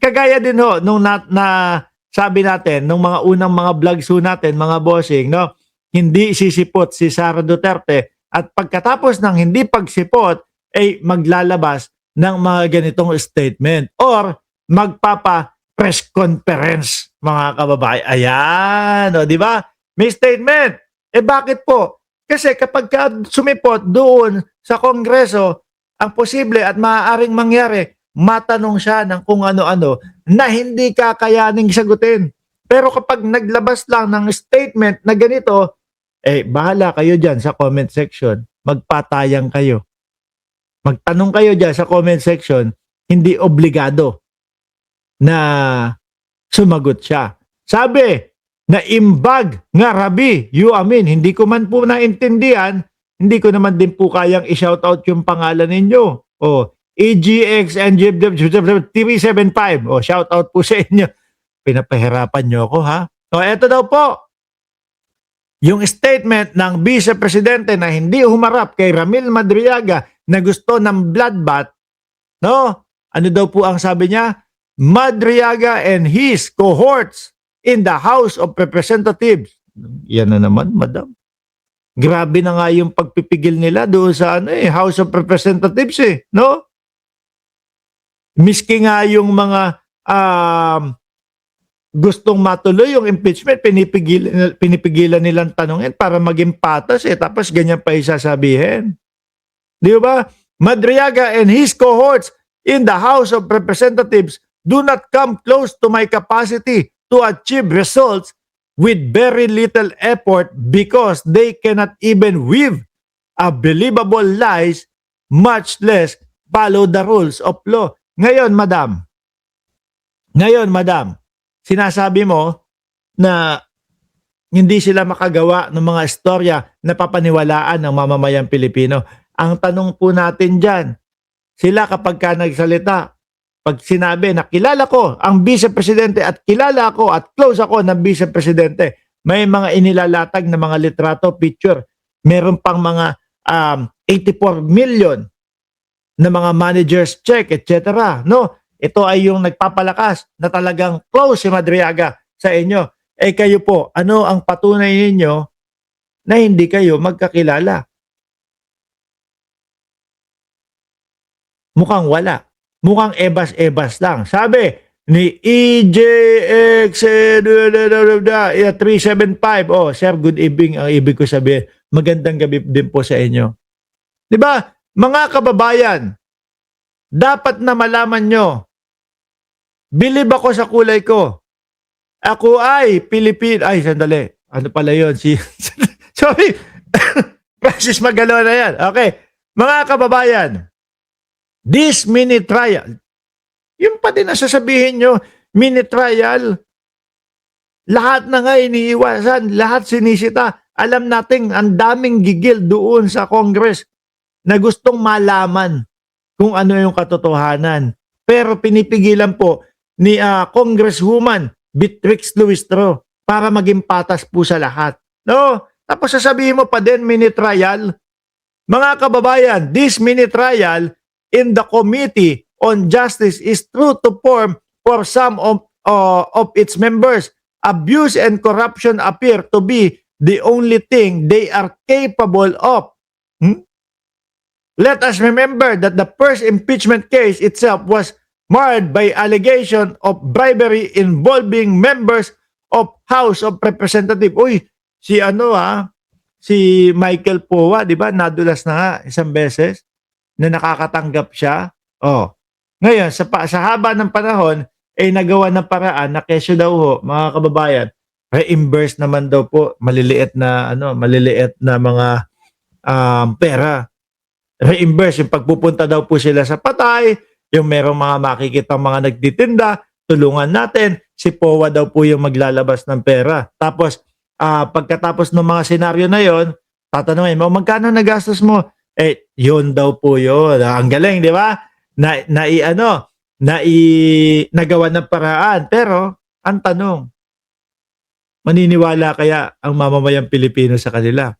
kagaya din ho nung sabi natin nung mga unang mga vlogs ho natin, mga bossing, no? Hindi sisipot si Sara Duterte at pagkatapos ng hindi pagsipot ay maglalabas ng mga ganitong statement or magpapa press conference, mga kababayan. Ayan, o, di ba? May statement. Bakit po? Kasi kapag sumipot doon sa Kongreso, ang posible at maaaring mangyari, matanong siya ng kung ano-ano na hindi kakayaning sagutin. Pero kapag naglabas lang ng statement na ganito, bahala kayo dyan sa comment section. Magpatayang kayo. Magtanong kayo dyan sa comment section, hindi obligado na sumagot siya. Sabi, na imbag nga rabi, you amin. Hindi ko man po naintindihan, hindi ko naman din po kayang i-shoutout yung pangalan ninyo. EGX NGF 375. Shoutout po sa inyo. Pinapahirapan nyo ako, ha? Eto daw po. Yung statement ng Vice Presidente na hindi humarap kay Ramil Madriaga na gusto ng bloodbath, no? Ano daw po ang sabi niya? Madriaga and his cohorts in the House of Representatives. Yan na naman, madam. Grabe na nga yung pagpipigil nila doon sa House of Representatives, no? Miski nga yung mga gustong matuloy yung impeachment, pinipigilan nilang tanungin para maging patas, tapos ganyan pa isasabihin. Di ba? Madriaga and his cohorts in the House of Representatives do not come close to my capacity to achieve results with very little effort because they cannot even weave a believable lies, much less follow the rules of law. Ngayon, madam, sinasabi mo na hindi sila makagawa ng mga istorya na papaniwalaan ng mamamayang Pilipino. Ang tanong po natin dyan, sila kapag ka nagsalita, pag sinabi na kilala ko ang Vice Presidente at kilala ako at close ako ng Vice Presidente, may mga inilalatag na mga litrato, picture. Meron pang mga 84 million na mga managers check, etc. No? Ito ay yung nagpapalakas na talagang close si Madriaga sa inyo. Kayo po, ano ang patunay ninyo na hindi kayo magkakilala? Mukhang wala. Mukhang ebas-ebas lang. Sabi ni EJX 375. Sir, good evening. Ang ibig ko sabihin, magandang gabi din po sa inyo. Di ba? Mga kababayan, dapat na malaman nyo, bilib ako sa kulay ko. Ako ay Pilipino. Ay, sandali. Ano pala yun? Sorry. Francis Magalo na yan. Okay. Mga kababayan, this mini trial, yung pa din nasasabihin nyo, mini trial, lahat na nga iniiwasan, lahat sinisita. Alam natin, ang daming gigil doon sa Congress na gustong malaman kung ano yung katotohanan. Pero pinipigilan po ni Congresswoman Beatrix Luistro para maging patas po sa lahat. No? Tapos sasabihin mo pa din mini trial. Mga kababayan, this mini trial in the Committee on Justice is true to form for some of its members. Abuse and corruption appear to be the only thing they are capable of. Let us remember that the first impeachment case itself was marred by allegation of bribery involving members of House of Representatives. Si Michael Poa, di ba? Nadulas na nga isang beses na nakakatanggap siya. Ngayon, sa haba ng panahon, nagawa ng paraan na kesyo daw ho, mga kababayan, reimburse naman daw po, maliliit na mga pera. Reimburse, yung pagpupunta daw po sila sa patay, yung merong mga makikita mga nagtitinda, tulungan natin, si Poa daw po yung maglalabas ng pera. Tapos, pagkatapos ng mga senaryo na yon, tatanungin mo, magkano nagastos mo? Yun daw po yun. Ang galing, di ba? Nagawa ng paraan. Pero, ang tanong, maniniwala kaya ang mamamayang Pilipino sa kanila?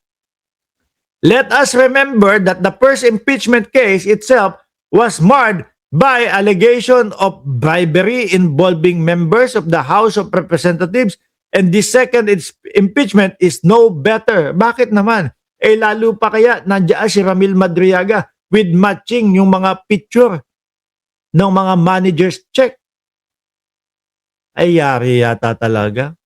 Let us remember that the first impeachment case itself was marred by allegation of bribery involving members of the House of Representatives, and the second impeachment is no better. Bakit naman? Eh lalo pa kaya nandiyan si Ramil Madriaga with matching yung mga picture ng mga managers check. Ay yari yata talaga.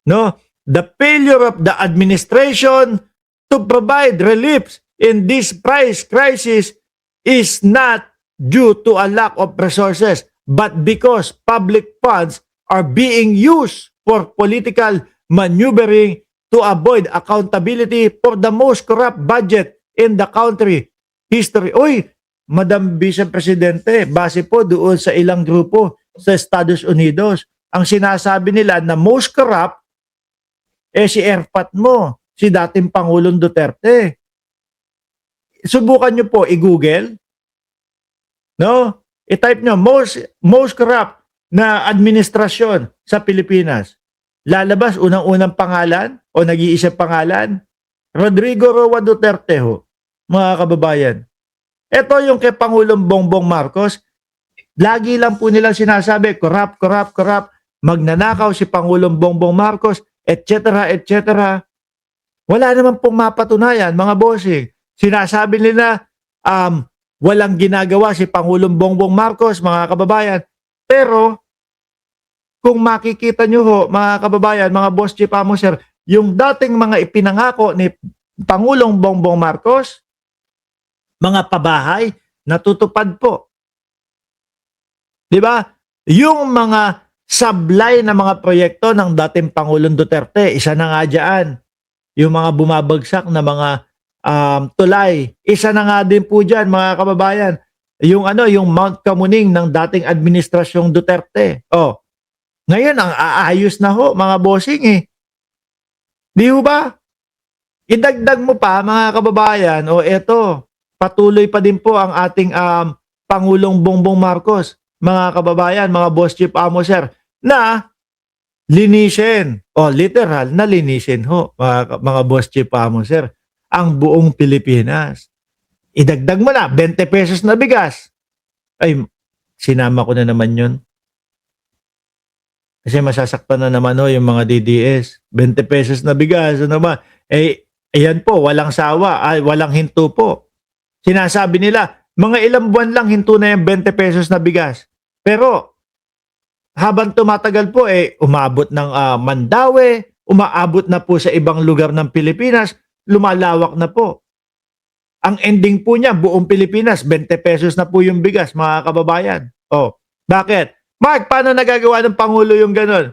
No? The failure of the administration to provide relief in this price crisis is not due to a lack of resources, but because public funds are being used for political maneuvering to avoid accountability for the most corrupt budget in the country history. Uy, Madam Vice Presidente, base po doon sa ilang grupo sa Estados Unidos, ang sinasabi nila na most corrupt si Erpat mo, si dating Pangulong Duterte. Subukan nyo po i-Google. No? I-type nyo, most corrupt na administrasyon sa Pilipinas. Lalabas unang-unang pangalan o nag-iisang pangalan, Rodrigo Roa Duterte ho, mga kababayan. Ito yung kay Pangulong Bongbong Marcos, lagi lang po nilang sinasabi, corrupt, magnanakaw si Pangulong Bongbong Marcos, etc., etc. Wala naman pong mapatunayan, mga bossing. Sinasabi nila, walang ginagawa si Pangulong Bongbong Marcos, mga kababayan. Pero, kung makikita nyo ho, mga kababayan, mga boss chief sir, yung dating mga ipinangako ni Pangulong Bongbong Marcos, mga pabahay, natutupad po. Di ba? Yung mga sablay na mga proyekto ng dating Pangulong Duterte, isa na nga dyan. Yung mga bumabagsak na mga tulay, isa na nga din po dyan, mga kababayan. Yung yung Mount Kamuning ng dating administrasyong Duterte. Oh, ngayon ang aayos na ho, mga bossing eh. Di ho ba? Idagdag mo pa, mga kababayan, eto, patuloy pa din po ang ating Pangulong Bongbong Marcos, mga kababayan, mga boss chief sir, na linisin, literal na linisin ho, mga boss chief sir, ang buong Pilipinas. Idagdag mo na, 20 pesos na bigas. Ay, sinama ko na naman yun. Kasi masasaktan na naman yung mga DDS. 20 pesos na bigas, ano ba? Ayan po, walang sawa, walang hinto po. Sinasabi nila, mga ilang buwan lang hinto na yung 20 pesos na bigas. Pero, habang tumatagal po, umabot ng Mandaue, umaabot na po sa ibang lugar ng Pilipinas, lumalawak na po. Ang ending po niya, buong Pilipinas, 20 pesos na po yung bigas, mga kababayan. Bakit? Mark, paano nagagawa ng Pangulo yung gano'n?